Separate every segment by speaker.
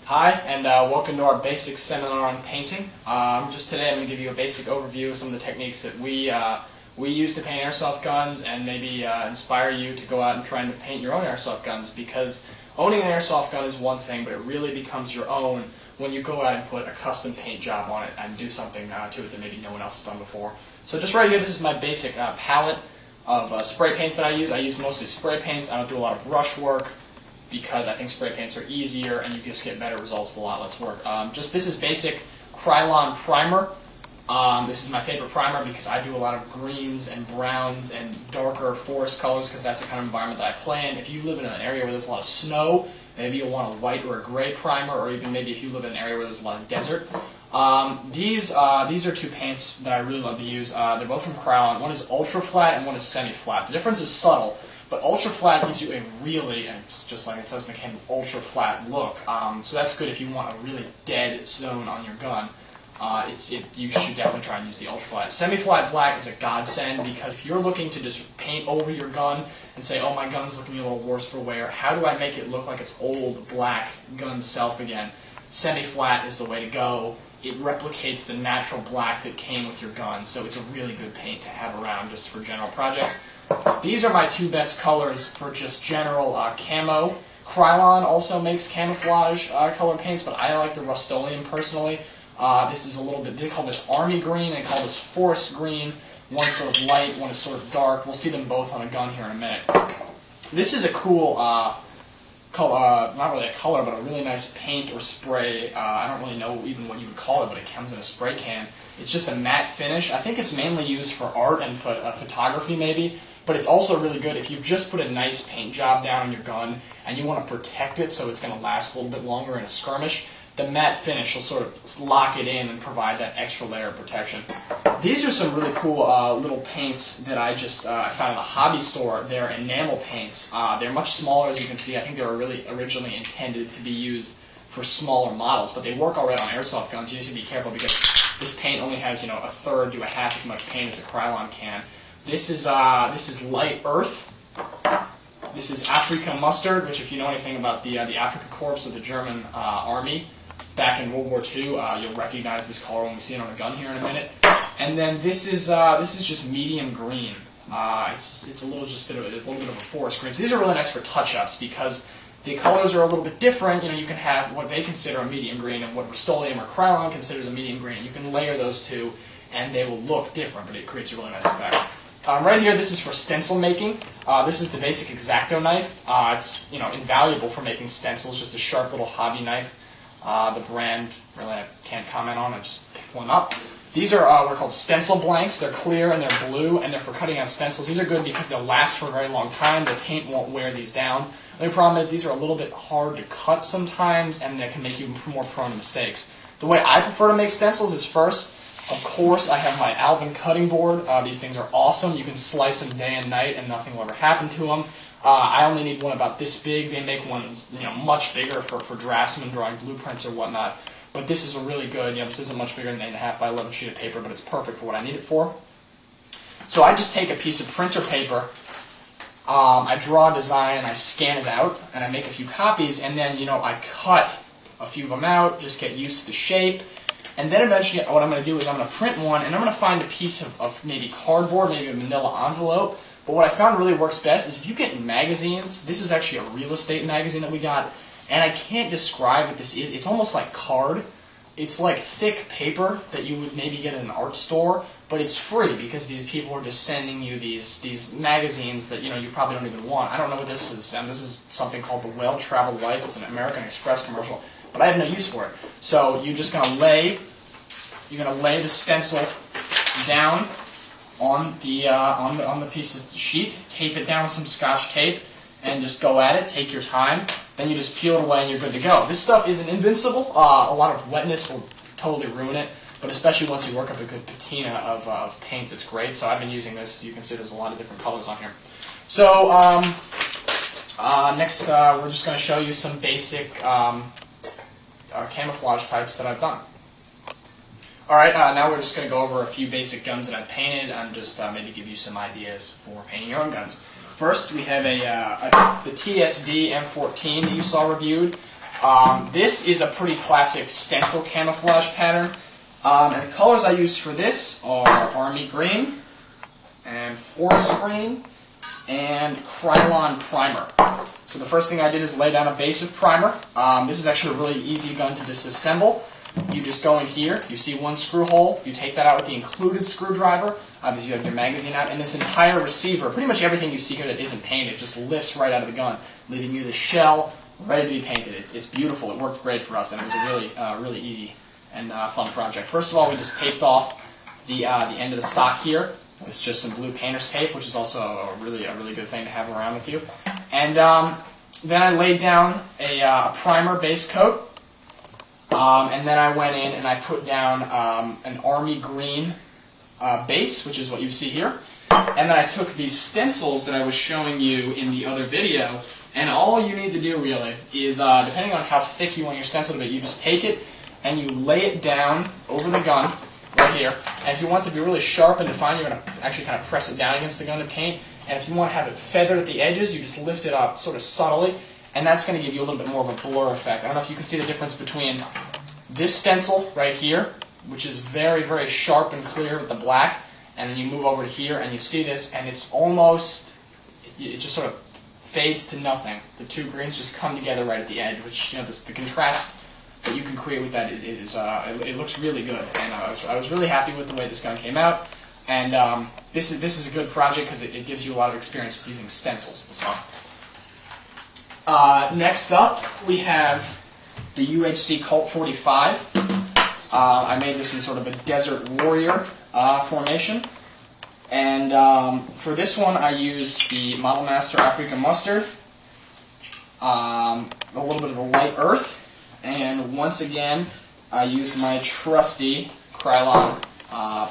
Speaker 1: Hi, and welcome to our basic seminar on painting. Just today I'm going to give you a basic overview of some of the techniques that we use to paint airsoft guns, and maybe inspire you to go out and try and paint your own airsoft guns, because owning an airsoft gun is one thing, but it really becomes your own when you go out and put a custom paint job on it and do something to it that maybe no one else has done before. So just right here, this is my basic palette of spray paints that I use. I use mostly spray paints. I don't do a lot of brush work, because I think spray paints are easier and you just get better results with a lot less work. This is basic Krylon primer. This is my favorite primer because I do a lot of greens and browns and darker forest colors, because that's the kind of environment that I play in. If you live in an area where there's a lot of snow, maybe you'll want a white or a gray primer, or even maybe if you live in an area where there's a lot of desert. These are two paints that I really love to use. They're both from Krylon. One is ultra flat and one is semi flat. The difference is subtle. But ultra flat gives you a really, and just like it says in the can, ultra flat look. So that's good if you want a really dead zone on your gun. You should definitely try and use the ultra flat. Semi flat black is a godsend, because if you're looking to just paint over your gun and say, oh, my gun's looking a little worse for wear, how do I make it look like its old black gun self again? Semi flat is the way to go. It replicates the natural black that came with your gun, so it's a really good paint to have around just for general projects. These are my two best colors for just general camo. Krylon also makes camouflage color paints, but I like the Rust-Oleum personally. This is a little bit, they call this army green, they call this forest green. One's sort of light, one is sort of dark. We'll see them both on a gun here in a minute. This is a cool color, not really a color, but a really nice paint or spray. I don't really know even what you would call it, but it comes in a spray can. It's just a matte finish. I think it's mainly used for art and photography maybe, but it's also really good if you just put a nice paint job down on your gun and you want to protect it so it's going to last a little bit longer in a skirmish. The matte finish will sort of lock it in and provide that extra layer of protection. These are some really cool little paints that I found in a hobby store. They're enamel paints. They're much smaller, as you can see. I think they were really originally intended to be used for smaller models, but they work all right on airsoft guns. You just need to be careful, because this paint only has, a third to a half as much paint as a Krylon can. This is light earth. This is Africa mustard, which, if you know anything about the Afrika Korps of the German army back in World War II, you'll recognize this color when we see it on a gun here in a minute. And then this is just medium green. It's a little bit of a forest green. So these are really nice for touch-ups, because the colors are a little bit different. You can have what they consider a medium green and what Rust-Oleum or Krylon considers a medium green. You can layer those two, and they will look different, but it creates a really nice effect. Right here, this is for stencil making. This is the basic X-Acto knife. It's invaluable for making stencils. Just a sharp little hobby knife. The brand, really, I can't comment on. I just picked one up. These are what are called stencil blanks. They're clear and they're blue, and they're for cutting out stencils. These are good because they'll last for a very long time. The paint won't wear these down. The only problem is these are a little bit hard to cut sometimes, and they can make you more prone to mistakes. The way I prefer to make stencils is first, of course, I have my Alvin cutting board. These things are awesome. You can slice them day and night, and nothing will ever happen to them. I only need one about this big. They make ones much bigger for draftsmen drawing blueprints or whatnot. But this is a really good, this isn't much bigger than an 8.5 by 11 sheet of paper, but it's perfect for what I need it for. So I just take a piece of printer paper, I draw a design, and I scan it out, and I make a few copies, and then, I cut a few of them out, just get used to the shape. And then eventually what I'm going to do is I'm going to print one, and I'm going to find a piece of maybe cardboard, maybe a manila envelope. But what I found really works best is if you get magazines. This is actually a real estate magazine that we got, and I can't describe what this is. It's almost like card. It's like thick paper that you would maybe get in an art store, but it's free because these people are just sending you these magazines that you probably don't even want. I don't know what this is, and this is something called The Well-Traveled Life. It's an American Express commercial, but I have no use for it. So you're just going to lay the stencil down on the piece of sheet, tape it down with some Scotch tape, and just go at it. Take your time. Then you just peel it away, and you're good to go. This stuff isn't invincible. A lot of wetness will totally ruin it, but especially once you work up a good patina of paints, it's great. So I've been using this. As you can see, there's a lot of different colors on here. So next, we're just going to show you some basic camouflage types that I've done. Alright, now we're just going to go over a few basic guns that I've painted and just maybe give you some ideas for painting your own guns. First, we have the TSD M14 that you saw reviewed. This is a pretty classic stencil camouflage pattern. And the colors I use for this are Army Green and Forest Green and Krylon Primer. So the first thing I did is lay down a base of primer. This is actually a really easy gun to disassemble. You just go in here, you see one screw hole, you take that out with the included screwdriver, because you have your magazine out, and this entire receiver, pretty much everything you see here that isn't painted, just lifts right out of the gun, leaving you the shell ready to be painted. It's beautiful. It worked great for us, and it was a really easy and fun project. First of all, we just taped off the end of the stock here with just some blue painter's tape, which is also a really good thing to have around with you. And then I laid down a primer base coat, and then I went in and I put down an Army Green base, which is what you see here. And then I took these stencils that I was showing you in the other video, and all you need to do really is, depending on how thick you want your stencil to be, you just take it and you lay it down over the gun right here. And if you want it to be really sharp and defined, you're going to actually kind of press it down against the gun to paint. And if you want to have it feathered at the edges, you just lift it up sort of subtly, and that's going to give you a little bit more of a blur effect. I don't know if you can see the difference between this stencil right here, which is very sharp and clear with the black, and then you move over to here and you see this, and it's almost, it just sort of fades to nothing. The two greens just come together right at the edge, which, you know, the contrast that you can create with that it looks really good. And I was really happy with the way this gun came out. And this is a good project because it gives you a lot of experience with using stencils. So, next up, we have the UHC Colt 45. I made this in sort of a Desert Warrior formation. And for this one, I used the Model Master African Mustard, a little bit of the Light Earth, and once again, I used my trusty Krylon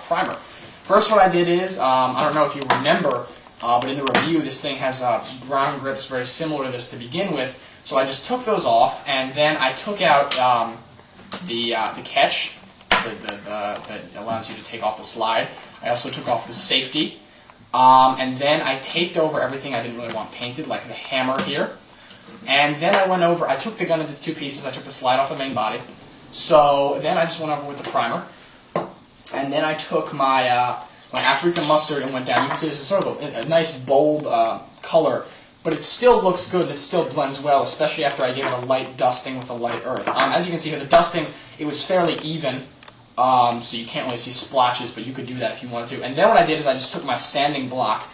Speaker 1: primer. First, what I did is, I don't know if you remember, but in the review, this thing has brown grips very similar to this to begin with. So I just took those off, and then I took out the catch that allows you to take off the slide. I also took off the safety, and then I taped over everything I didn't really want painted, like the hammer here. And then I went over, I took the gun into two pieces. I took the slide off the main body. So then I just went over with the primer. And then I took my my African Mustard and went down. You can see this is sort of a nice bold color, but it still looks good and it still blends well, especially after I gave it a light dusting with a Light Earth. As you can see here, the dusting, it was fairly even, so you can't really see splotches, but you could do that if you wanted to. And then what I did is I just took my sanding block,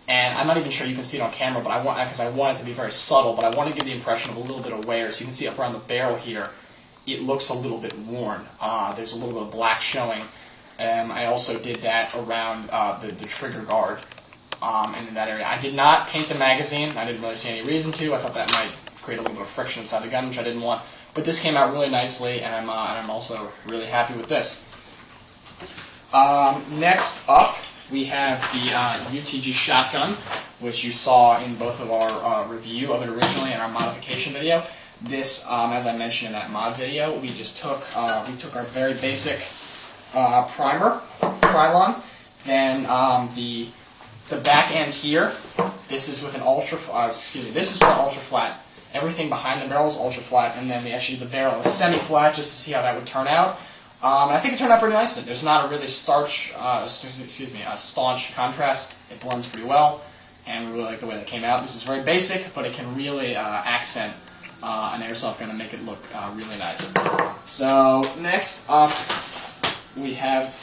Speaker 1: and I'm not even sure you can see it on camera, but because I want it to be very subtle, but I want to give the impression of a little bit of wear. So you can see up around the barrel here, it looks a little bit worn. There's a little bit of black showing. I also did that around the trigger guard and in that area. I did not paint the magazine. I didn't really see any reason to. I thought that might create a little bit of friction inside the gun, which I didn't want. But this came out really nicely, and I'm also really happy with this. Next up, we have the UTG shotgun, which you saw in both of our review of it originally and our modification video. This, as I mentioned in that mod video, we took our very basic primer, Krylon. Then the back end here, this is with an ultra flat. Everything behind the barrel is ultra flat, and then the barrel is semi flat, just to see how that would turn out. And I think it turned out pretty nicely. There's not a really staunch contrast. It blends pretty well, and we really like the way that came out. This is very basic, but it can really accent an airsoft gun and make it look really nice. So next up, we have